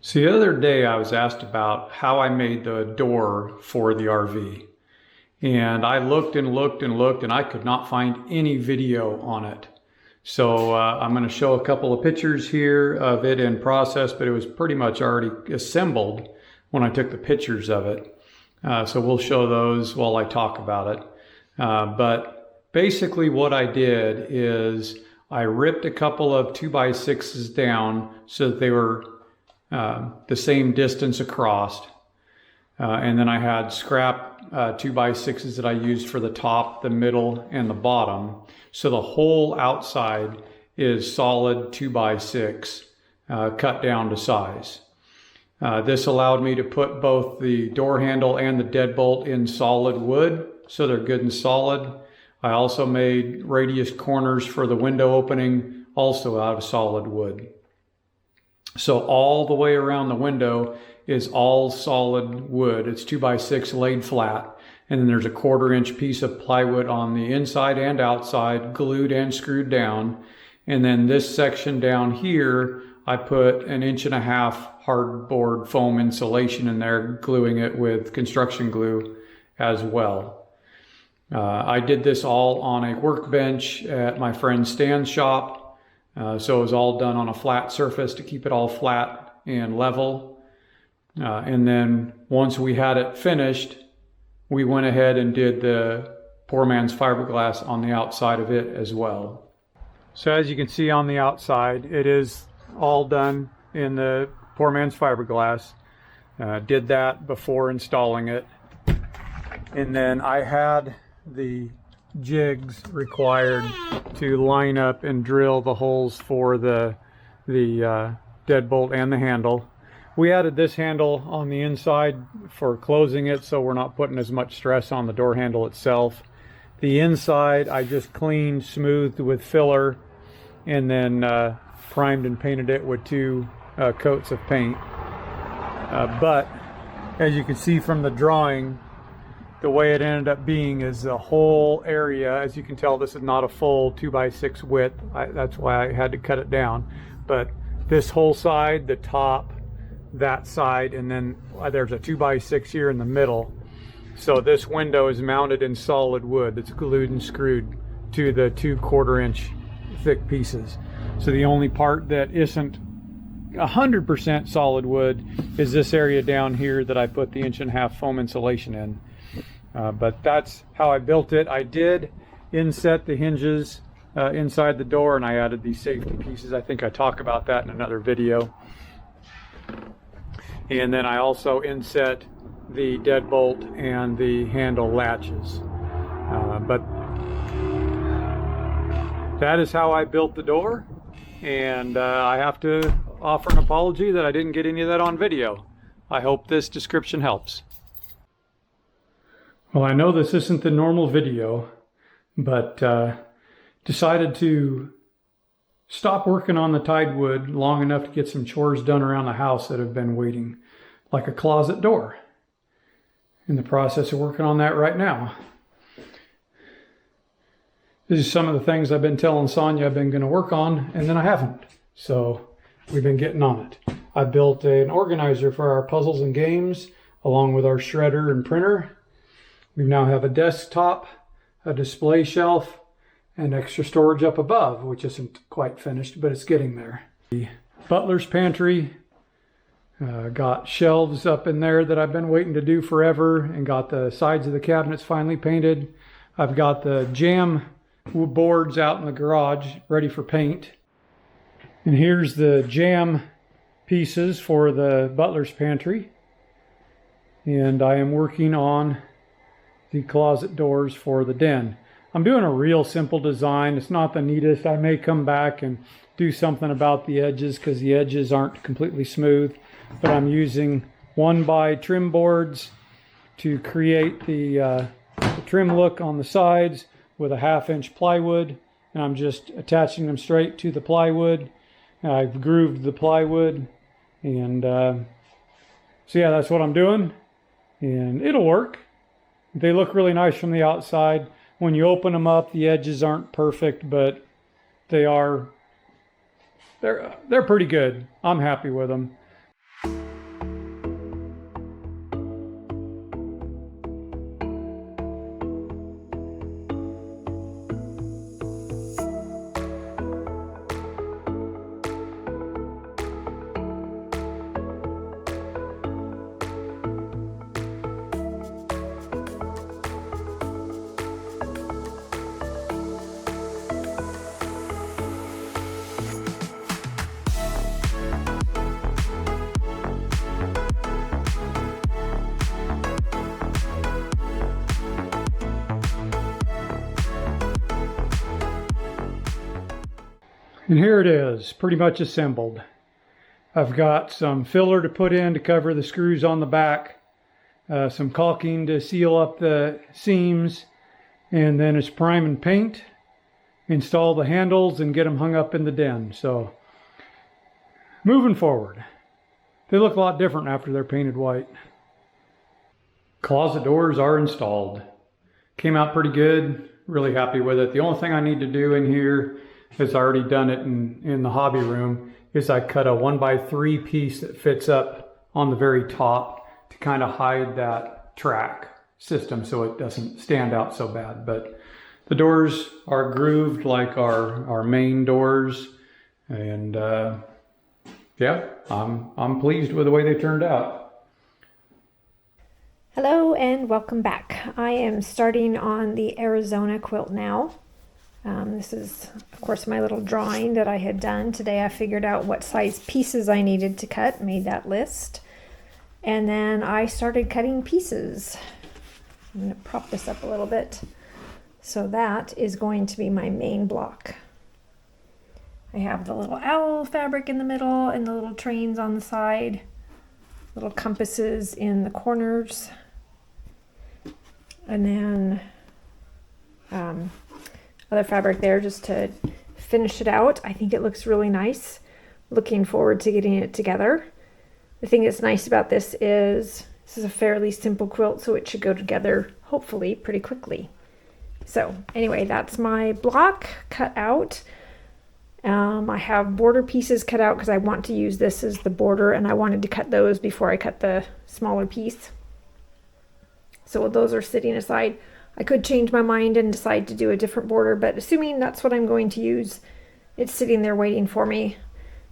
So the other day I was asked about how I made the door for the RV. And I looked and looked and looked and I could not find any video on it. So I'm going to show a couple of pictures here of it in process, but it was pretty much already assembled when I took the pictures of it. So we'll show those while I talk about it. But basically what I did is I ripped a couple of 2x6s down so that they were the same distance across. And then I had scrap 2x6s that I used for the top, the middle, and the bottom. So the whole outside is solid 2x6 cut down to size. This allowed me to put both the door handle and the deadbolt in solid wood, so they're good and solid. I also made radius corners for the window opening, also out of solid wood. So all the way around the window is all solid wood. It's 2x6 laid flat. And then there's a 1/4-inch piece of plywood on the inside and outside, glued and screwed down. And then this section down here, I put 1.5 inch hardboard foam insulation in there, gluing it with construction glue as well. I did this all on a workbench at my friend Stan's shop. So it was all done on a flat surface to keep it all flat and level. And then once we had it finished, we went ahead and did the poor man's fiberglass on the outside of it as well. So as you can see on the outside, it is all done in the poor man's fiberglass. Did that before installing it. And then I had the jigs required to line up and drill the holes for the deadbolt and the handle. We added this handle on the inside for closing it, so we're not putting as much stress on the door handle itself. The inside I just cleaned, smoothed with filler, and then primed and painted it with 2 coats of paint. But as you can see from the drawing, the way it ended up being is the whole area. As you can tell, this is not a full 2x6 width. That's why I had to cut it down. But this whole side, the top, that side, and then there's a 2x6 here in the middle. So this window is mounted in solid wood that's glued and screwed to the 2 1/4-inch thick pieces. So the only part that isn't 100% solid wood is this area down here that I put the 1.5 inch foam insulation in. But that's how I built it. I did inset the hinges inside the door, and I added these safety pieces. I think I talk about that in another video. And then I also inset the deadbolt and the handle latches. But that is how I built the door. And I have to offer an apology that I didn't get any of that on video. I hope this description helps. Well, I know this isn't the normal video, but decided to stop working on the tied wood long enough to get some chores done around the house that have been waiting, like a closet door. In the process of working on that right now. This is some of the things I've been telling Sonja I've been going to work on, and then I haven't. So we've been getting on it. I built an organizer for our puzzles and games, along with our shredder and printer. We now have a desktop, a display shelf, and extra storage up above, which isn't quite finished, but it's getting there. The butler's pantry, got shelves up in there that I've been waiting to do forever, and got the sides of the cabinets finally painted. I've got the jam boards out in the garage ready for paint. And here's the jam pieces for the butler's pantry. And I am working on the closet doors for the den. I'm doing a real simple design. It's not the neatest. I may come back and do something about the edges because the edges aren't completely smooth. But I'm using 1x trim boards to create the trim look on the sides with a 1/2 inch plywood. And I'm just attaching them straight to the plywood. I've grooved the plywood. And so yeah, that's what I'm doing. And it'll work. They look really nice from the outside. When you open them up, the edges aren't perfect, but they're pretty good. I'm happy with them. And here it is, pretty much assembled. I've got some filler to put in to cover the screws on the back, some caulking to seal up the seams, and then it's prime and paint, install the handles, and get them hung up in the den. So, moving forward. They look a lot different after they're painted white. Closet doors are installed. Came out pretty good, really happy with it. The only thing I need to do in here, as I already done it in the hobby room, is I cut a 1x3 piece that fits up on the very top to kind of hide that track system so it doesn't stand out so bad. But the doors are grooved like our main doors, and yeah, I'm pleased with the way they turned out. Hello and welcome back. I am starting on the Arizona quilt now. This is, of course, my little drawing that I had done. Today I figured out what size pieces I needed to cut, made that list, and then I started cutting pieces. I'm going to prop this up a little bit. So that is going to be my main block. I have the little owl fabric in the middle and the little trains on the side, little compasses in the corners, and then other fabric there just to finish it out. I think it looks really nice. Looking forward to getting it together. The thing that's nice about this is a fairly simple quilt, so it should go together hopefully pretty quickly. So anyway, that's my block cut out. I have border pieces cut out because I want to use this as the border, and I wanted to cut those before I cut the smaller piece. So those are sitting aside. I could change my mind and decide to do a different border, but assuming that's what I'm going to use, it's sitting there waiting for me,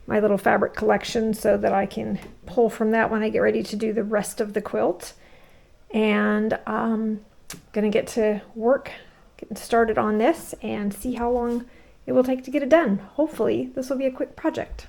my little fabric collection, so that I can pull from that when I get ready to do the rest of the quilt. And I'm gonna get to work, getting started on this, and see how long it will take to get it done. Hopefully this will be a quick project.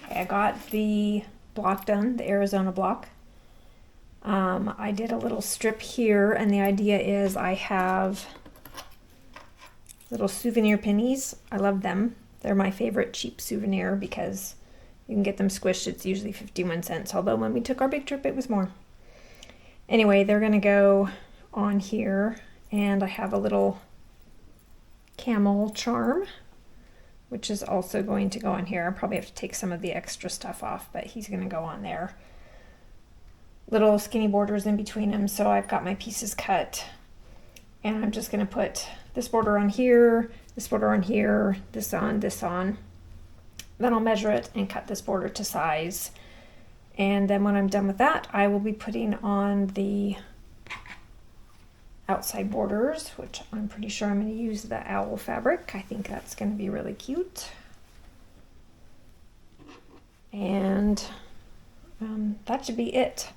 I got the block done, the Arizona block. I did a little strip here, and the idea is I have little souvenir pennies. I love them. They're my favorite cheap souvenir because you can get them squished. It's usually 51 cents, although when we took our big trip it was more. Anyway, they're gonna go on here, and I have a little camel charm, which is also going to go on here. I'll probably have to take some of the extra stuff off, but he's gonna go on there. Little skinny borders in between them, so I've got my pieces cut. And I'm just gonna put this border on here, this border on here, this on, this on. Then I'll measure it and cut this border to size. And then when I'm done with that, I will be putting on the outside borders, which I'm pretty sure I'm going to use the owl fabric. I think that's going to be really cute. And that should be it.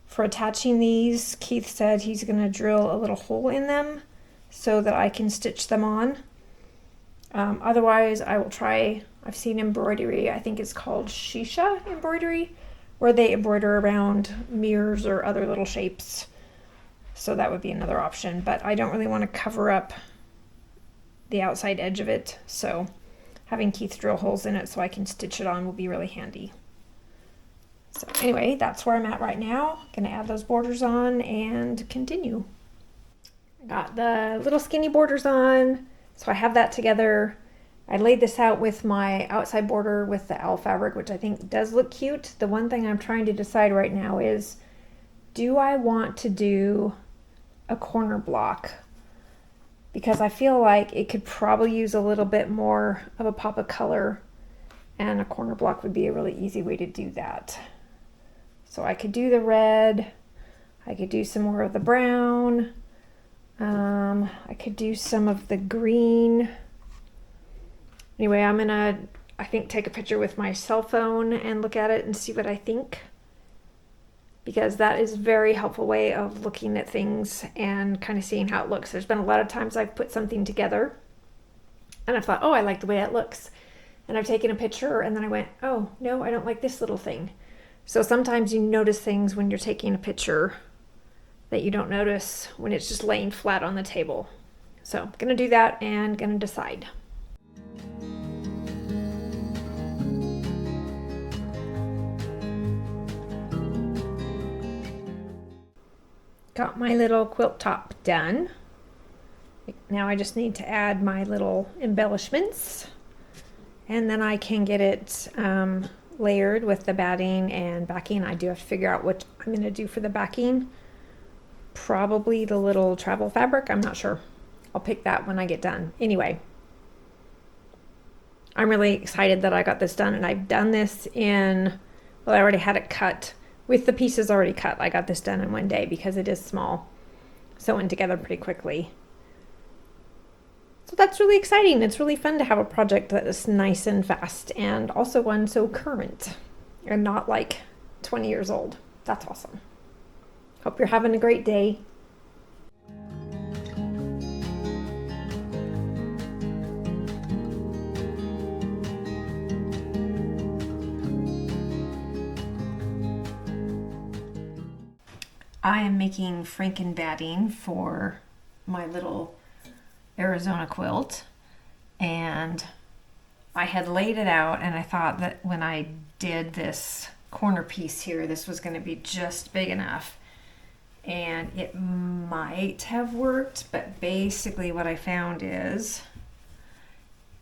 For attaching these, Keith said he's going to drill a little hole in them so that I can stitch them on. Otherwise, I will try, I've seen embroidery, I think it's called shisha embroidery, where they embroider around mirrors or other little shapes. So that would be another option, but I don't really want to cover up the outside edge of it, so having Keith drill holes in it so I can stitch it on will be really handy. So anyway, that's where I'm at right now. Gonna add those borders on and continue. I got the little skinny borders on, so I have that together. I laid this out with my outside border with the owl fabric, which I think does look cute. The one thing I'm trying to decide right now is, do I want to do a corner block? Because I feel like it could probably use a little bit more of a pop of color, and a corner block would be a really easy way to do that. So I could do the red, I could do some more of the brown, I could do some of the green. Anyway, I'm gonna, I think, take a picture with my cell phone and look at it and see what I think, because that is a very helpful way of looking at things and kind of seeing how it looks. There's been a lot of times I've put something together and I thought, oh, I like the way it looks. And I've taken a picture and then I went, oh, no, I don't like this little thing. So sometimes you notice things when you're taking a picture that you don't notice when it's just laying flat on the table. So I'm gonna do that and gonna decide. Got my little quilt top done. Now I just need to add my little embellishments, and then I can get it layered with the batting and backing. I do have to figure out what I'm going to do for the backing. Probably the little travel fabric. I'm not sure. I'll pick that when I get done. Anyway, I'm really excited that I got this done, and I've done this in, well, I already had it cut. With the pieces already cut, I got this done in one day because it is small. So it went together pretty quickly. So that's really exciting. It's really fun to have a project that is nice and fast, and also one so current and not like 20 years old. That's awesome. Hope you're having a great day. I am making Franken batting for my little Arizona quilt, and I had laid it out, and I thought that when I did this corner piece here, this was going to be just big enough, and it might have worked, but basically what I found is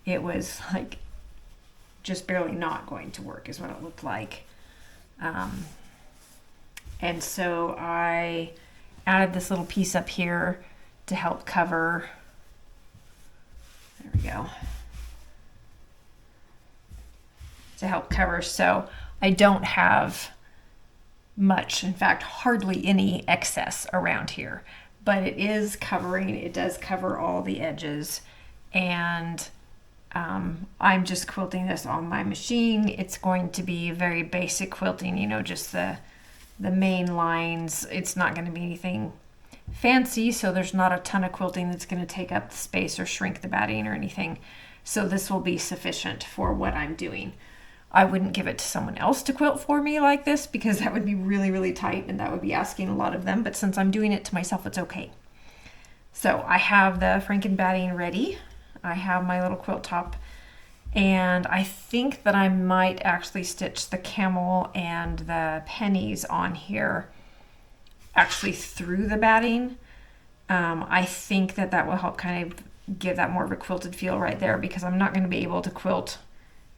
it was like just barely not going to work is what it looked like. And so I added this little piece up here to help cover. There we go. To help cover, so I don't have much, in fact, hardly any excess around here, but it is covering, it does cover all the edges, and I'm just quilting this on my machine. It's going to be very basic quilting, you know, just the main lines. It's not going to be anything fancy, so there's not a ton of quilting that's going to take up the space or shrink the batting or anything. So this will be sufficient for what I'm doing. I wouldn't give it to someone else to quilt for me like this, because that would be really, really tight and that would be asking a lot of them. But since I'm doing it to myself, it's okay. So I have the Franken batting ready. I have my little quilt top, and I think that I might actually stitch the camel and the pennies on here actually through the batting. I think that that will help kind of give that more of a quilted feel right there, because I'm not going to be able to quilt,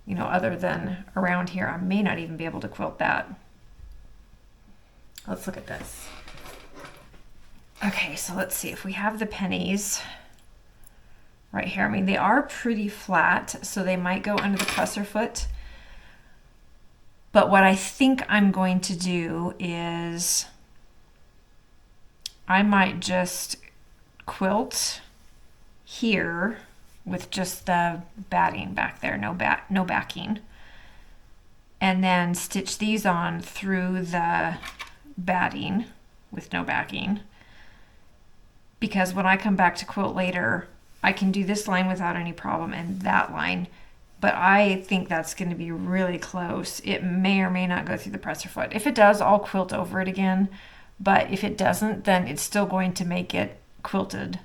you know, other than around here. I may not even be able to quilt that. Let's look at this. Okay, so let's see if we have the pennies right here. I mean, they are pretty flat, so they might go under the presser foot. But what I think I'm going to do is I might just quilt here with just the batting back there, no backing, and then stitch these on through the batting with no backing, because when I come back to quilt later, I can do this line without any problem and that line, but I think that's going to be really close. It may or may not go through the presser foot. If it does, I'll quilt over it again, but if it doesn't, then it's still going to make it quilted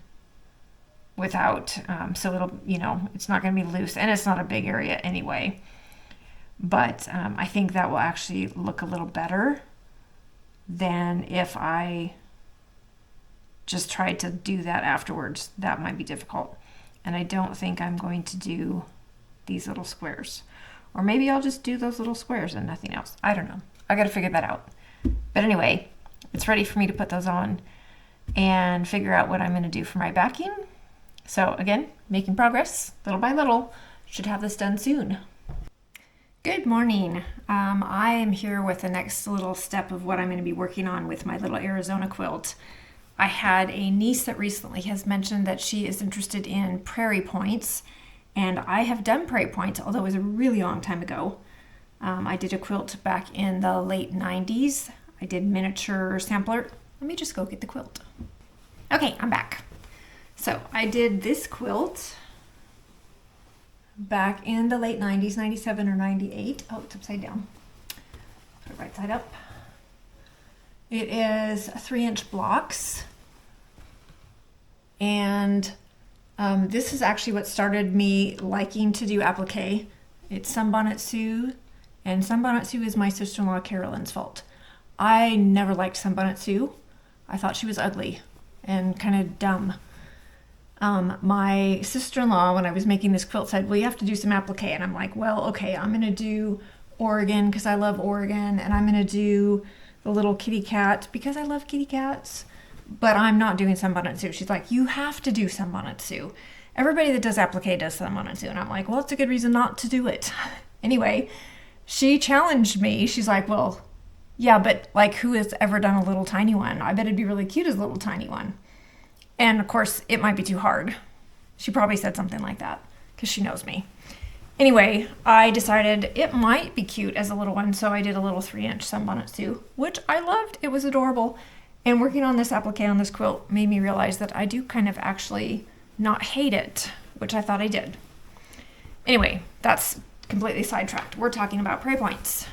without, so it'll, you know, it's not going to be loose, and it's not a big area anyway. But I think that will actually look a little better than if I just tried to do that afterwards. That might be difficult, and I don't think I'm going to do these little squares. Or maybe I'll just do those little squares and nothing else. I don't know. I got to figure that out. But anyway, it's ready for me to put those on and figure out what I'm going to do for my backing. So again, making progress little by little. Should have this done soon. Good morning. I am here with the next little step of what I'm going to be working on with my little Arizona quilt. I had a niece that recently has mentioned that she is interested in prairie points, and I have done prairie points, although it was a really long time ago. I did a quilt back in the late 90s. I did miniature sampler. Let me just go get the quilt. Okay, I'm back. So I did this quilt back in the late 90s, 97 or 98. Oh, it's upside down. Put it right side up. It is 3-inch blocks. And this is actually what started me liking to do applique. It's Sunbonnet Sue, and Sunbonnet Sue is my sister-in-law Carolyn's fault. I never liked Sunbonnet Sue. I thought she was ugly and kind of dumb. My sister-in-law, when I was making this quilt, said, well, you have to do some applique. And I'm like, well, okay, I'm going to do Oregon because I love Oregon, and I'm going to do the little kitty cat because I love kitty cats, but I'm not doing Sunbonnet Sue. She's like, you have to do Sunbonnet Sue. Everybody that does applique does Sunbonnet Sue. And I'm like, well, it's a good reason not to do it. Anyway, she challenged me. She's like, well, yeah, but like, who has ever done a little tiny one? I bet it'd be really cute as a little tiny one. And of course, it might be too hard. She probably said something like that because she knows me. Anyway, I decided it might be cute as a little one, so I did a little 3-inch Sunbonnet Sue, which I loved. It was adorable. And working on this applique on this quilt made me realize that I do kind of actually not hate it, which I thought I did. Anyway, that's completely sidetracked. We're talking about prairie points.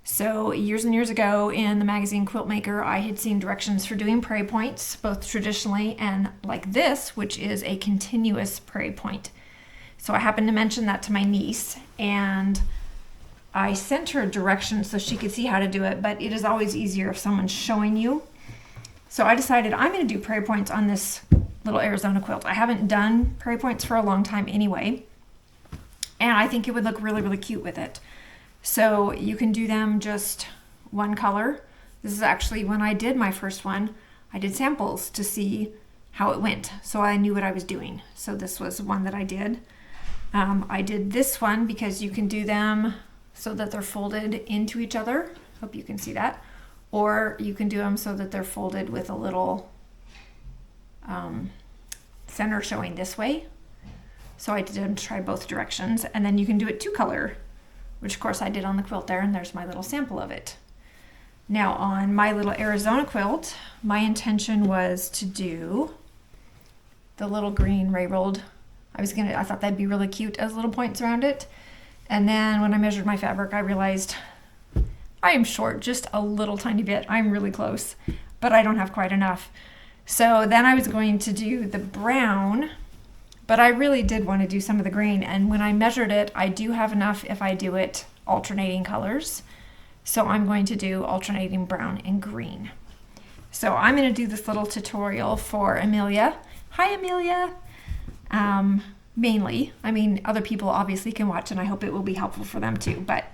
So years and years ago in the magazine Quilt Maker, I had seen directions for doing prairie points, both traditionally and like this, which is a continuous prairie point. So I happened to mention that to my niece, and I sent her directions so she could see how to do it, but it is always easier if someone's showing you. So I decided I'm going to do prairie points on this little Arizona quilt. I haven't done prairie points for a long time anyway, and I think it would look really, really cute with it. So you can do them just one color. This is actually when I did my first one, I did samples to see how it went, so I knew what I was doing. So this was one that I did. I did this one because you can do them so that they're folded into each other. Hope you can see that. Or you can do them so that they're folded with a little center showing this way. So I did try both directions. And then you can do it 2-color, which of course I did on the quilt there, and there's my little sample of it. Now on my little Arizona quilt, my intention was to do the little green railroad. I thought that'd be really cute as little points around it. And then when I measured my fabric, I realized I am short just a little tiny bit. I'm really close, but I don't have quite enough. So then I was going to do the brown, but I really did want to do some of the green. And when I measured it, I do have enough if I do it alternating colors. So I'm going to do alternating brown and green. So I'm going to do this little tutorial for Amelia. Hi, Amelia. Mainly, I mean, other people obviously can watch, and I hope it will be helpful for them too, but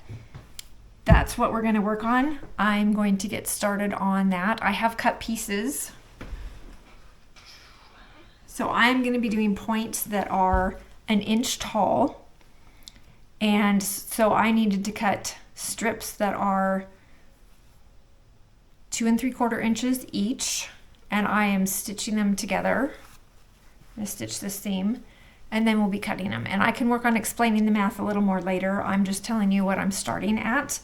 that's what we're going to work on. I'm going to get started on that. I have cut pieces. So I'm going to be doing points that are 1 inch tall. And so I needed to cut strips that are 2 3/4 inches each. And I am stitching them together. I'm going to stitch this seam, and then we'll be cutting them. And I can work on explaining the math a little more later. I'm just telling you what I'm starting at.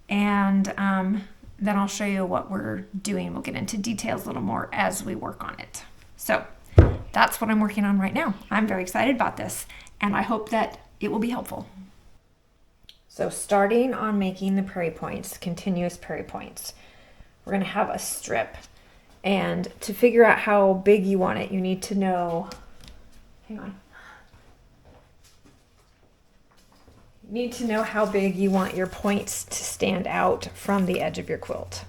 And then I'll show you what we're doing. We'll get into details a little more as we work on it. So that's what I'm working on right now. I'm very excited about this, and I hope that it will be helpful. So starting on making the prairie points, continuous prairie points, we're going to have a strip. And to figure out how big you want it, you need to know, hang on. You need to know how big you want your points to stand out from the edge of your quilt.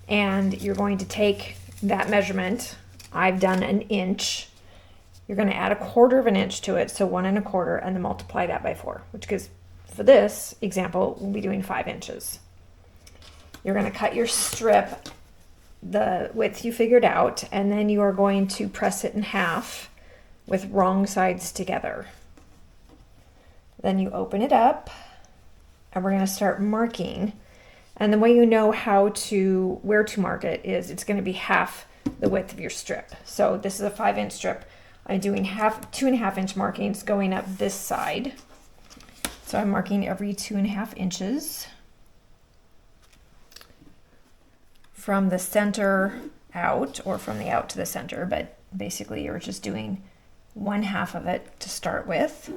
And you're going to take that measurement. I've done 1 inch, you're going to add 1/4 of an inch to it, so 1 1/4, and then multiply that by 4, which gives, for this example, we'll be doing 5 inches. You're going to cut your strip the width you figured out, and then you are going to press it in half with wrong sides together. Then you open it up, and we're going to start marking. And the way you know where to mark it is it's going to be half the width of your strip. So this is a 5-inch strip. I'm doing 2.5 inch markings going up this side. So I'm marking every 2.5 inches from the center out, or from the out to the center, but basically you're just doing 1/2 of it to start with.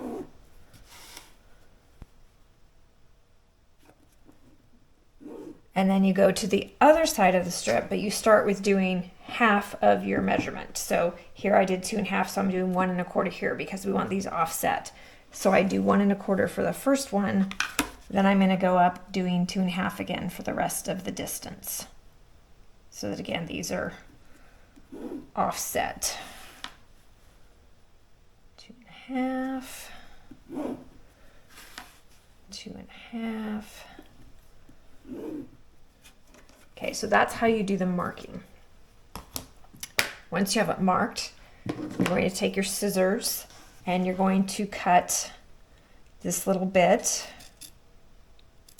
And then you go to the other side of the strip, but you start with doing half of your measurement. So here I did 2.5, so I'm doing 1 1/4 here because we want these offset. So I do 1 1/4 for the first one, then I'm going to go up doing 2.5 again for the rest of the distance. So that again, these are offset. 2.5, 2.5. Okay, so that's how you do the marking. Once you have it marked, you're going to take your scissors and you're going to cut this little bit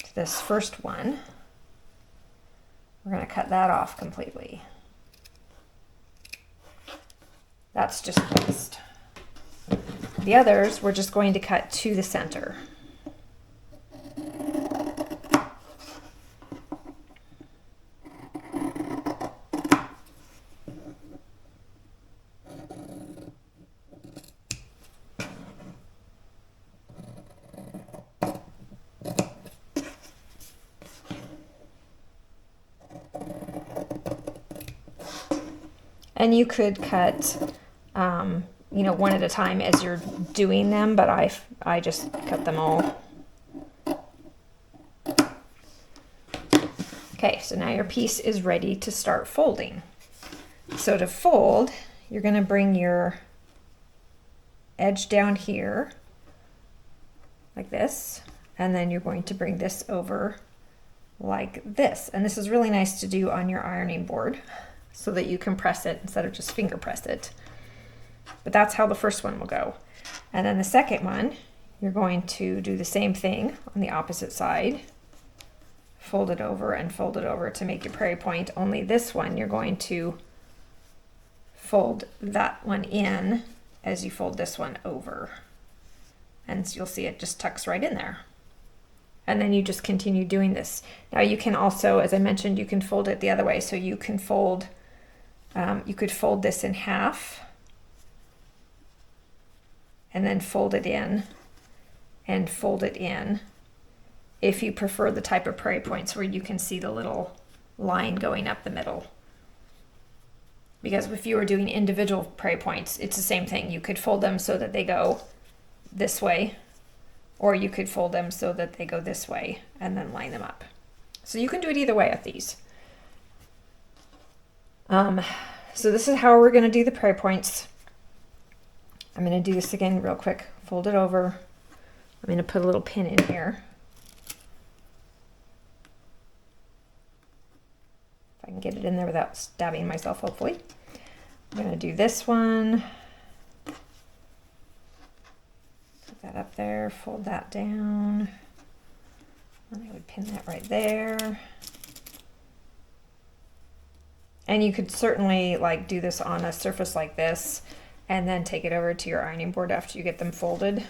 to this first one. We're going to cut that off completely. That's just placed. The others, we're just going to cut to the center. And you could cut, one at a time as you're doing them, but I just cut them all. Okay, so now your piece is ready to start folding. So to fold, you're going to bring your edge down here, like this, and then you're going to bring this over like this. And this is really nice to do on your ironing board, so that you can press it instead of just finger press it. But that's how the first one will go. And then the second one, you're going to do the same thing on the opposite side. Fold it over and fold it over to make your prairie point, only this one you're going to fold that one in as you fold this one over. And you'll see it just tucks right in there. And then you just continue doing this. Now you can also, as I mentioned, you can fold it the other way. So you can fold, you could fold this in half and then fold it in and fold it in, if you prefer the type of prairie points where you can see the little line going up the middle. Because if you were doing individual prairie points, it's the same thing. You could fold them so that they go this way, or you could fold them so that they go this way and then line them up. So you can do it either way with these. So this is how we're going to do the prairie points. I'm going to do this again real quick. Fold it over. I'm going to put a little pin in here. If I can get it in there without stabbing myself, hopefully. I'm going to do this one. Put that up there, fold that down. And I would pin that right there. And you could certainly do this on a surface like this and then take it over to your ironing board after you get them folded.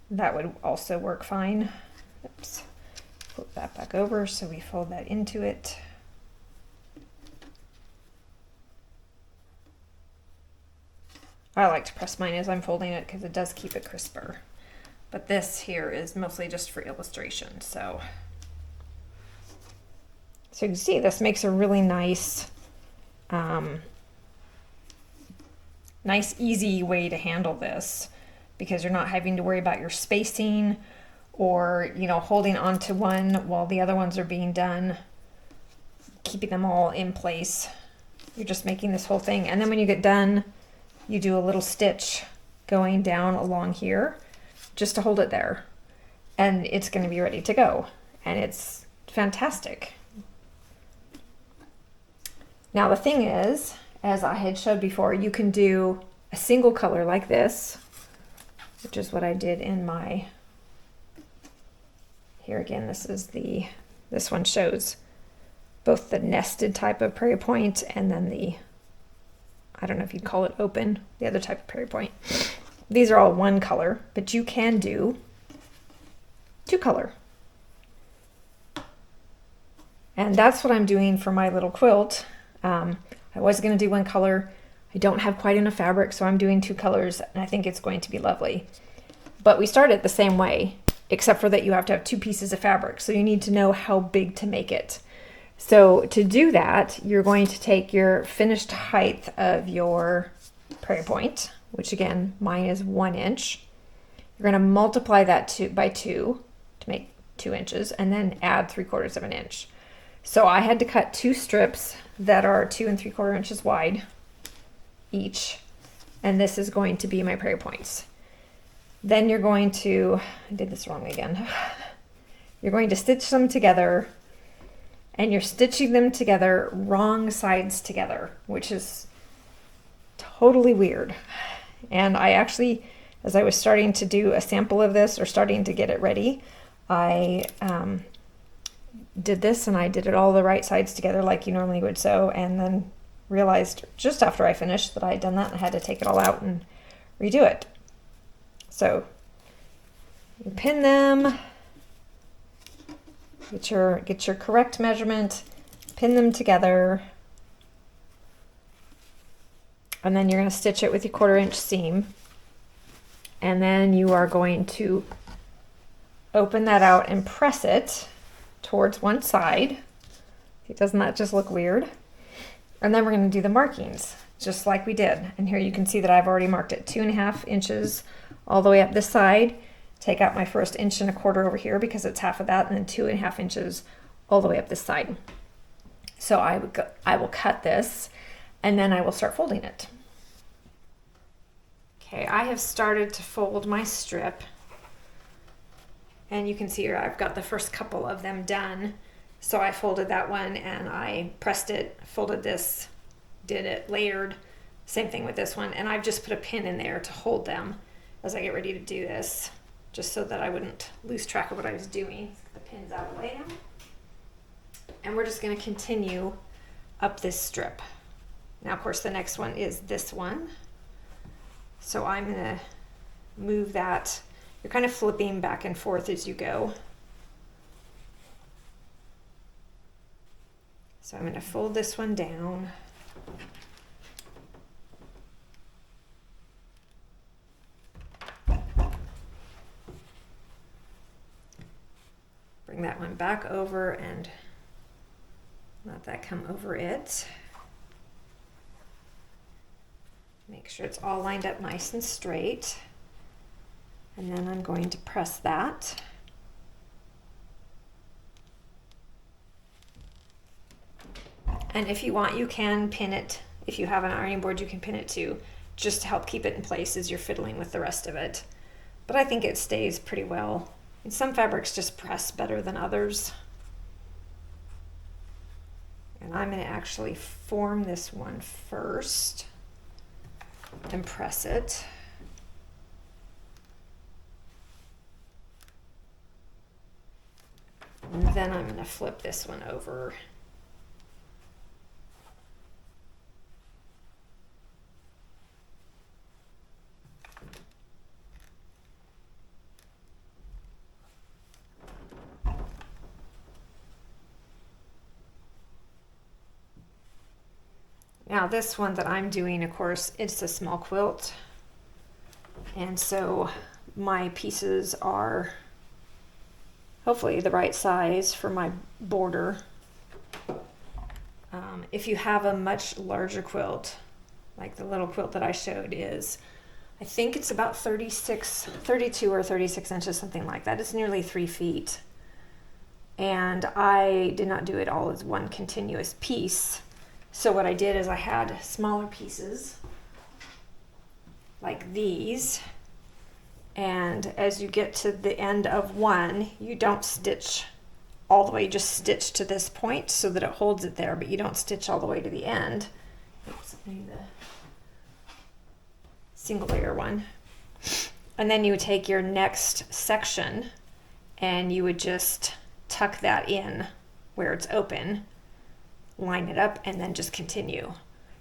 That would also work fine. Oops. Flip that back over so we fold that into it. I like to press mine as I'm folding it because it does keep it crisper. But this here is mostly just for illustration. So you can see this makes a really nice, easy way to handle this, because you're not having to worry about your spacing or, holding on to one while the other ones are being done, keeping them all in place. You're just making this whole thing. And then when you get done you do a little stitch going down along here just to hold it there. And it's going to be ready to go. And it's fantastic. Now the thing is, as I had showed before, you can do a single color like this, which is what I did in my, here again, this one shows both the nested type of prairie point and then the, I don't know if you'd call it open, the other type of prairie point. These are all one color, but you can do two color. And that's what I'm doing for my little quilt. I was going to do one color. I don't have quite enough fabric, so I'm doing two colors, and I think it's going to be lovely. But we start it the same way, except for that you have to have two pieces of fabric, so you need to know how big to make it. So to do that, you're going to take your finished height of your prairie point, which again, mine is 1 inch. You're going to multiply that by 2 to make 2 inches, and then add 3/4 of an inch. So I had to cut 2 strips that are 2 3/4 inches wide each, and this is going to be my prairie points. Then you're going to, I did this wrong again. You're going to stitch them together, and you're stitching them together wrong sides together, which is totally weird. And I actually, as I was starting to do a sample of this or starting to get it ready, I did this, and I did it all the right sides together like you normally would sew, and then realized just after I finished that I had done that and I had to take it all out and redo it. So you pin them, get your correct measurement, pin them together, and then you're going to stitch it with your 1/4 inch seam, and then you are going to open that out and press it towards one side. Doesn't that just look weird? And then we're going to do the markings just like we did. And here you can see that I've already marked it 2.5 inches all the way up this side. Take out my first 1.25 inches over here because it's half of that, and then 2.5 inches all the way up this side. So I will cut this, and then I will start folding it. Okay, I have started to fold my strip. And you can see here I've got the first couple of them done. So I folded that one and I pressed it, folded this, did it layered. Same thing with this one. And I've just put a pin in there to hold them as I get ready to do this, just so that I wouldn't lose track of what I was doing. The pin's out of the way now. And we're just going to continue up this strip. Now, of course, the next one is this one. So I'm going to move that. You're kind of flipping back and forth as you go. So I'm going to fold this one down. Bring that one back over and let that come over it. Make sure it's all lined up nice and straight. And then I'm going to press that. And if you want, you can pin it. If you have an ironing board, you can pin it too, just to help keep it in place as you're fiddling with the rest of it. But I think it stays pretty well. And some fabrics just press better than others. And I'm going to actually form this one first and press it. And then I'm going to flip this one over. Now this one that I'm doing, of course, it's a small quilt. And so my pieces are hopefully the right size for my border. If you have a much larger quilt, like the little quilt that I showed is, I think it's about 32 or 36 inches, something like that. It's nearly 3 feet. And I did not do it all as one continuous piece. So what I did is I had smaller pieces like these. And as you get to the end of one, you don't stitch all the way, you just stitch to this point so that it holds it there, but you don't stitch all the way to the end. Oops, I need the single layer one. And then you would take your next section and you would just tuck that in where it's open, line it up, and then just continue.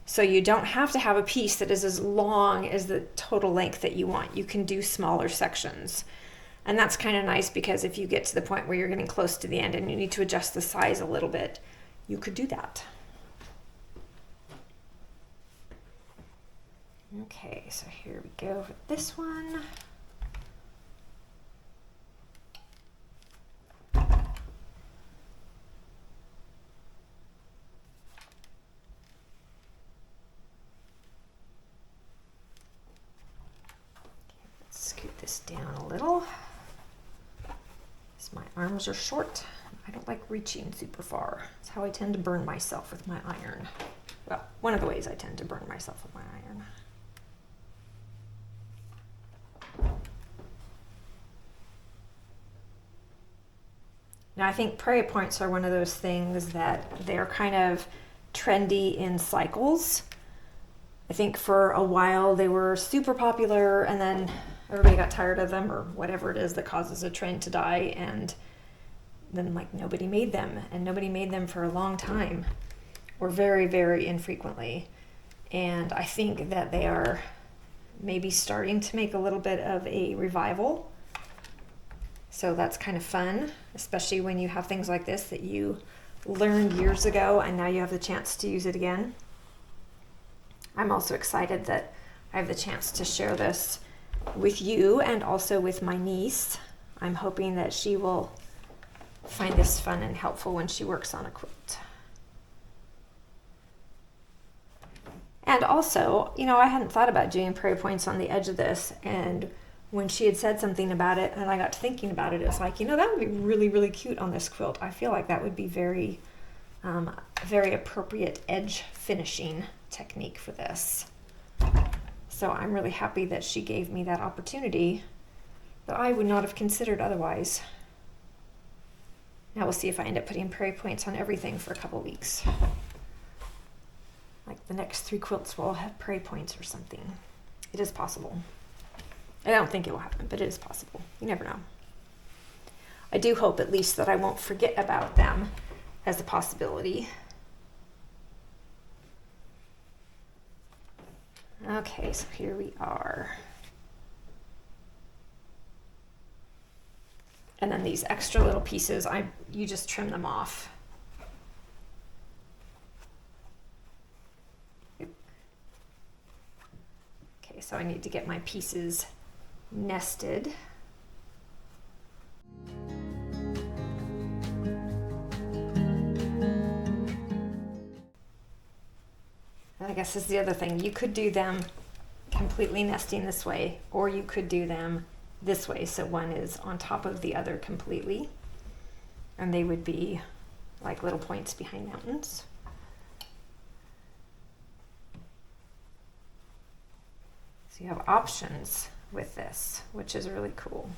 So you don't have to have a piece that is as long as the total length that you want. You can do smaller sections. And that's kind of nice because if you get to the point where you're getting close to the end and you need to adjust the size a little bit, you could do that. Okay, so here we go for this one. Scoot this down a little, because my arms are short. I don't like reaching super far. That's how I tend to burn myself with my iron. Well, one of the ways I tend to burn myself with my iron. Now I think prairie points are one of those things that they're kind of trendy in cycles. I think for a while they were super popular and then everybody got tired of them or whatever it is that causes a trend to die, and then like nobody made them, and nobody made them for a long time or very, very infrequently. And I think that they are maybe starting to make a little bit of a revival. So that's kind of fun, especially when you have things like this that you learned years ago and now you have the chance to use it again. I'm also excited that I have the chance to share this with you and also with my niece. I'm hoping that she will find this fun and helpful when she works on a quilt. And also, you know, I hadn't thought about doing prairie points on the edge of this, and when she had said something about it and I got to thinking about it, it's like, you know, that would be really, really cute on this quilt. I feel like that would be very, very appropriate edge finishing technique for this. So I'm really happy that she gave me that opportunity that I would not have considered otherwise. Now we'll see if I end up putting prairie points on everything for a couple weeks. Like the next 3 quilts will all have prairie points or something. It is possible. I don't think it will happen, but it is possible. You never know. I do hope at least that I won't forget about them as a possibility. Okay, so here we are. And then these extra little pieces, you just trim them off. Okay, so I need to get my pieces nested. I guess this is the other thing. You could do them completely nesting this way, or you could do them this way. So one is on top of the other completely, and they would be like little points behind mountains. So you have options with this, which is really cool.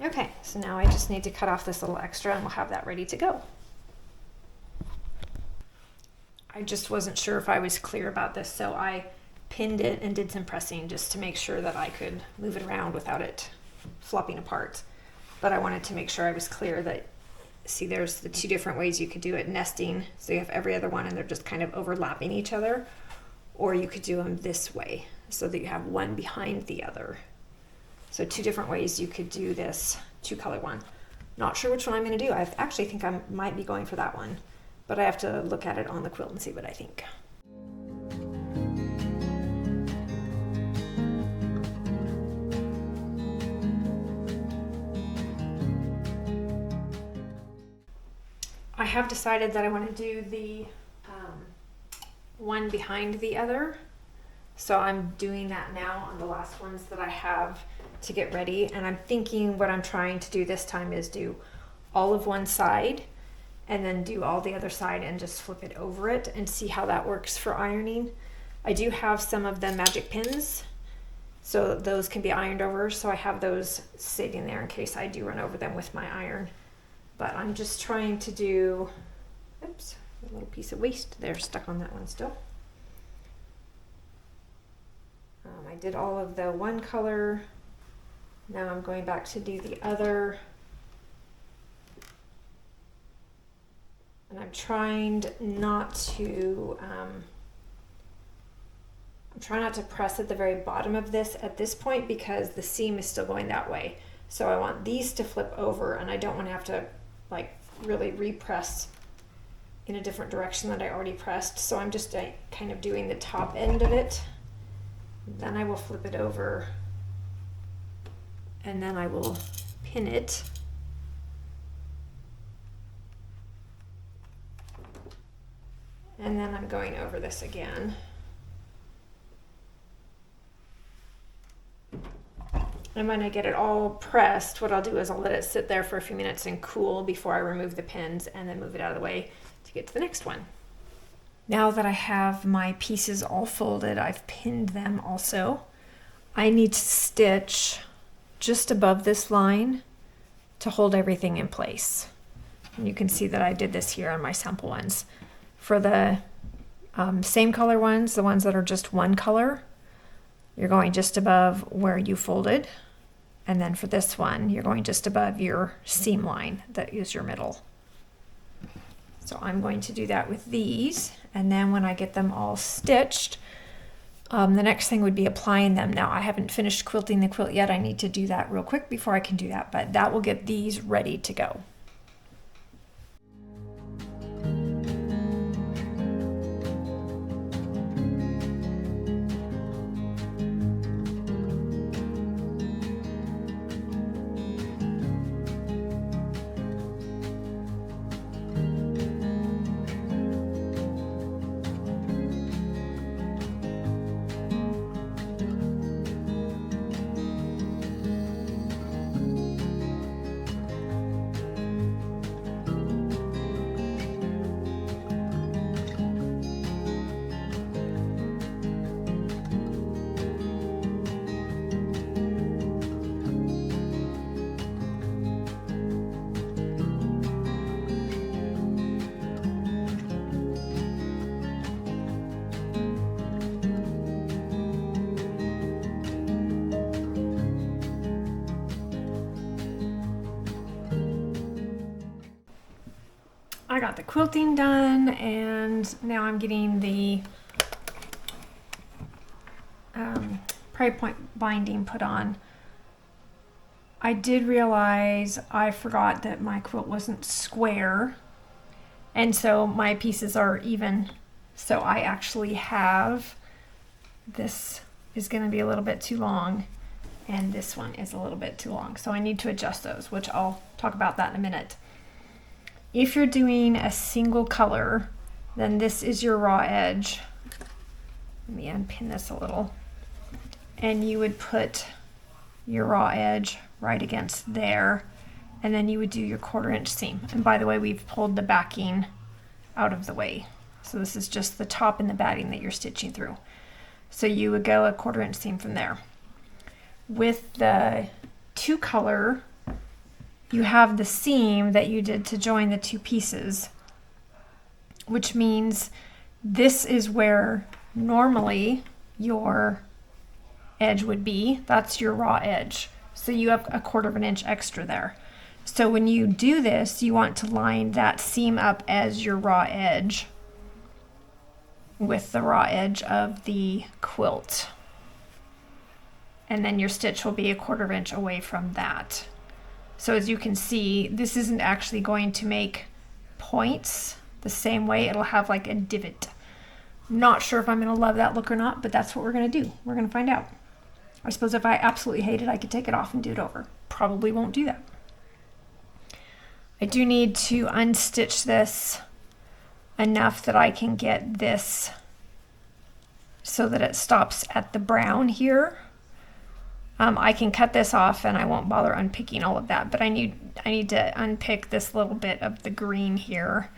Okay, so now I just need to cut off this little extra and we'll have that ready to go. I just wasn't sure if I was clear about this, so I pinned it and did some pressing just to make sure that I could move it around without it flopping apart. But I wanted to make sure I was clear that, see, there's the 2 different ways you could do it. Nesting, so you have every other one and they're just kind of overlapping each other. Or you could do them this way, so that you have one behind the other. So 2 different ways you could do this 2-color one. Not sure which one I'm going to do. I actually think I might be going for that one, but I have to look at it on the quilt and see what I think. I have decided that I want to do the one behind the other. So I'm doing that now on the last ones that I have to get ready. And I'm thinking what I'm trying to do this time is do all of one side and then do all the other side and just flip it over it and see how that works for ironing. I do have some of the magic pins, so those can be ironed over, so I have those sitting there in case I do run over them with my iron. But I'm just trying to do, oops, a little piece of waste there stuck on that one still. I did all of the one color. Now I'm going back to do the other. And I'm trying not to press at the very bottom of this at this point because the seam is still going that way. So I want these to flip over, and I don't want to have to like really repress in a different direction that I already pressed. So I'm just kind of doing the top end of it. Then I will flip it over, and then I will pin it. And then I'm going over this again. And when I get it all pressed, what I'll do is I'll let it sit there for a few minutes and cool before I remove the pins and then move it out of the way to get to the next one. Now that I have my pieces all folded, I've pinned them also. I need to stitch just above this line to hold everything in place. And you can see that I did this here on my sample ones. For the same color ones, the ones that are just one color, you're going just above where you folded. And then for this one, you're going just above your seam line that is your middle. So I'm going to do that with these, and then when I get them all stitched, the next thing would be applying them. Now I haven't finished quilting the quilt yet. I need to do that real quick before I can do that, but that will get these ready to go. I got the quilting done, and now I'm getting the prairie point binding put on. I did realize I forgot that my quilt wasn't square, and so my pieces are even. So I actually have, this is going to be a little bit too long, and this one is a little bit too long. So I need to adjust those, which I'll talk about that in a minute. If you're doing a single color, then this is your raw edge. Let me unpin this a little. And you would put your raw edge right against there, and then you would do your 1/4 inch seam. And by the way, we've pulled the backing out of the way. So this is just the top and the batting that you're stitching through. So you would go a 1/4 inch seam from there. With the 2 color, you have the seam that you did to join the 2 pieces, which means this is where normally your edge would be. That's your raw edge. So you have a 1/4 inch extra there. So when you do this, you want to line that seam up as your raw edge with the raw edge of the quilt. And then your stitch will be a 1/4 inch away from that. So as you can see, this isn't actually going to make points the same way. It'll have like a divot. Not sure if I'm going to love that look or not, but that's what we're going to do. We're going to find out. I suppose if I absolutely hate it, I could take it off and do it over. Probably won't do that. I do need to unstitch this enough that I can get this so that it stops at the brown here. I can cut this off and I won't bother unpicking all of that, but I need to unpick this little bit of the green here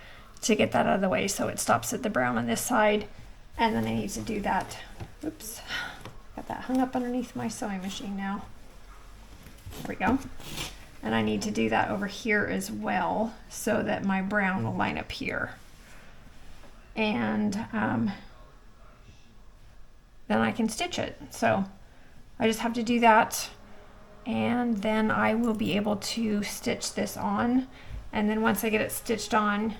to get that out of the way so it stops at the brown on this side. And then I need to do that. Oops, got that hung up underneath my sewing machine now. There we go. And I need to do that over here as well so that my brown will line up here. And then I can stitch it. So I just have to do that, and then I will be able to stitch this on. And then once I get it stitched on,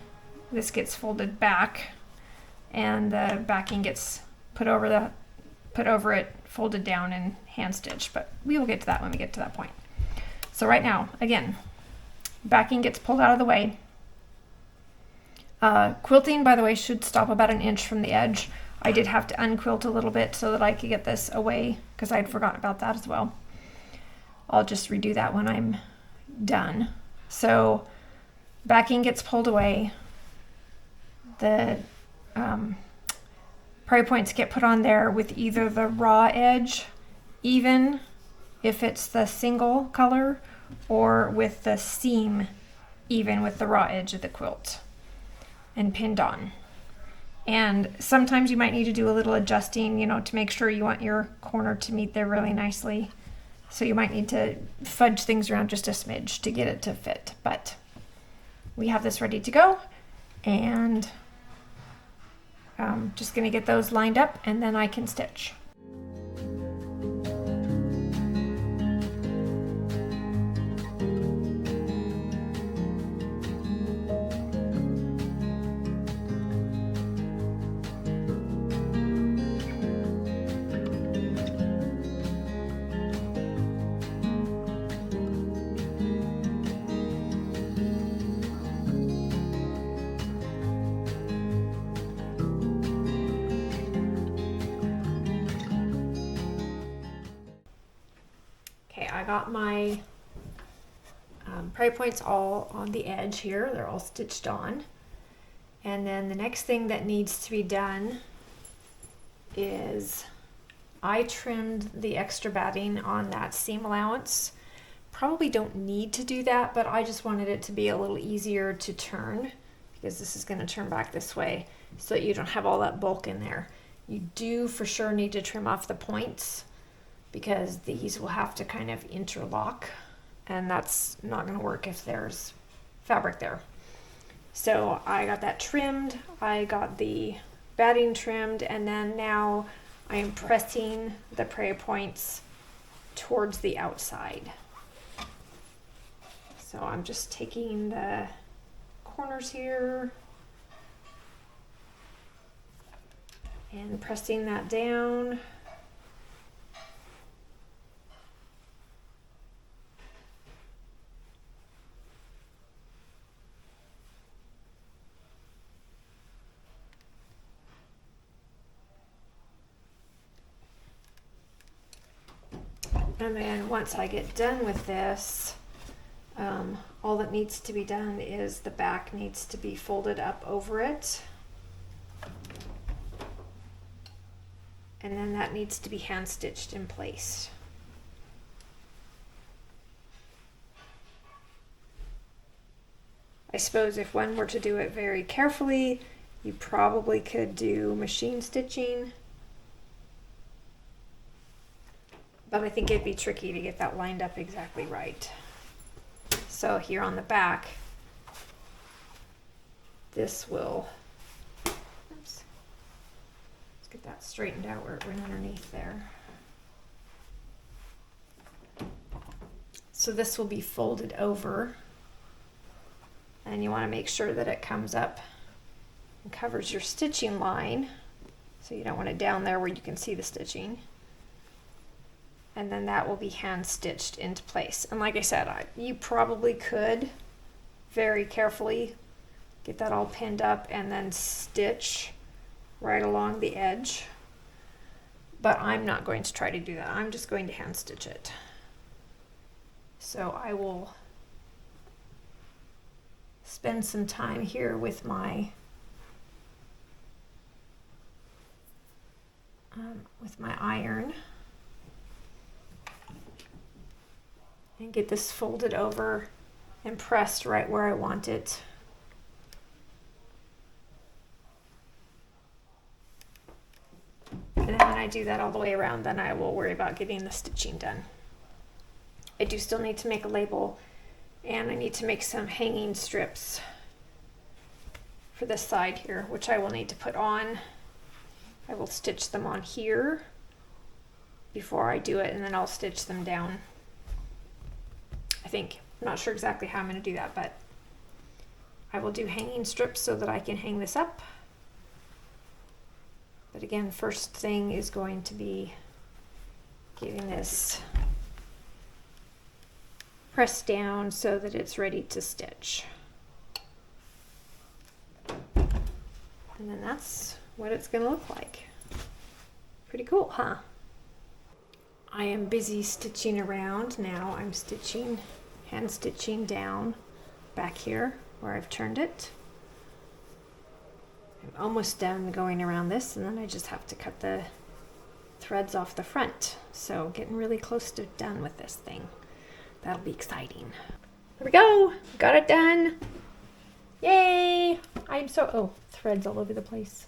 this gets folded back and the backing gets put over it, folded down and hand stitched, but we will get to that when we get to that point. So right now, again, backing gets pulled out of the way. Quilting, by the way, should stop about 1 inch from the edge. I did have to unquilt a little bit so that I could get this away because I'd forgotten about that as well. I'll just redo that when I'm done. So backing gets pulled away. The prairie points get put on there with either the raw edge, even if it's the single color, or with the seam, even with the raw edge of the quilt, and pinned on. And sometimes you might need to do a little adjusting, you know, to make sure you want your corner to meet there really nicely. So you might need to fudge things around just a smidge to get it to fit. But we have this ready to go, and I'm just going to get those lined up and then I can stitch. I got my prairie points all on the edge here. They're all stitched on. And then the next thing that needs to be done is I trimmed the extra batting on that seam allowance. Probably don't need to do that, but I just wanted it to be a little easier to turn because this is going to turn back this way so that you don't have all that bulk in there. You do for sure need to trim off the points, because these will have to kind of interlock, and that's not going to work if there's fabric there. So I got that trimmed, I got the batting trimmed, and then now I am pressing the prairie points towards the outside. So I'm just taking the corners here and pressing that down. And then once I get done with this, all that needs to be done is the back needs to be folded up over it. And then that needs to be hand stitched in place. I suppose if one were to do it very carefully, you probably could do machine stitching. But I think it'd be tricky to get that lined up exactly right. So here on the back, this will, oops, let's get that straightened out where it went underneath there. So this will be folded over, and you want to make sure that it comes up and covers your stitching line. So you don't want it down there where you can see the stitching. And then that will be hand stitched into place. And like I said, you probably could very carefully get that all pinned up and then stitch right along the edge. But I'm not going to try to do that. I'm just going to hand stitch it. So I will spend some time here with my iron. and get this folded over and pressed right where I want it. And then when I do that all the way around, then I will worry about getting the stitching done. I do still need to make a label, and I need to make some hanging strips for this side here, which I will need to put on. I will stitch them on here before I do it, and then I'll stitch them down. I think. I'm not sure exactly how I'm going to do that, but I will do hanging strips so that I can hang this up. But again, first thing is going to be getting this pressed down so that it's ready to stitch. And then that's what it's going to look like. Pretty cool, huh? I am busy stitching around now. I'm stitching, hand stitching down back here where I've turned it. I'm almost done going around this, and then I just have to cut the threads off the front. So getting really close to done with this thing. That'll be exciting. There we go, got it done. Yay! I'm so, oh, threads all over the place.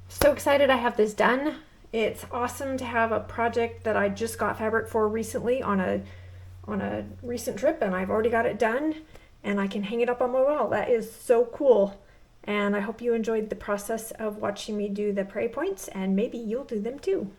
So excited I have this done. It's awesome to have a project that I just got fabric for recently on a recent trip, and I've already got it done, and I can hang it up on my wall. That is so cool. And I hope you enjoyed the process of watching me do the prairie points, and maybe you'll do them too.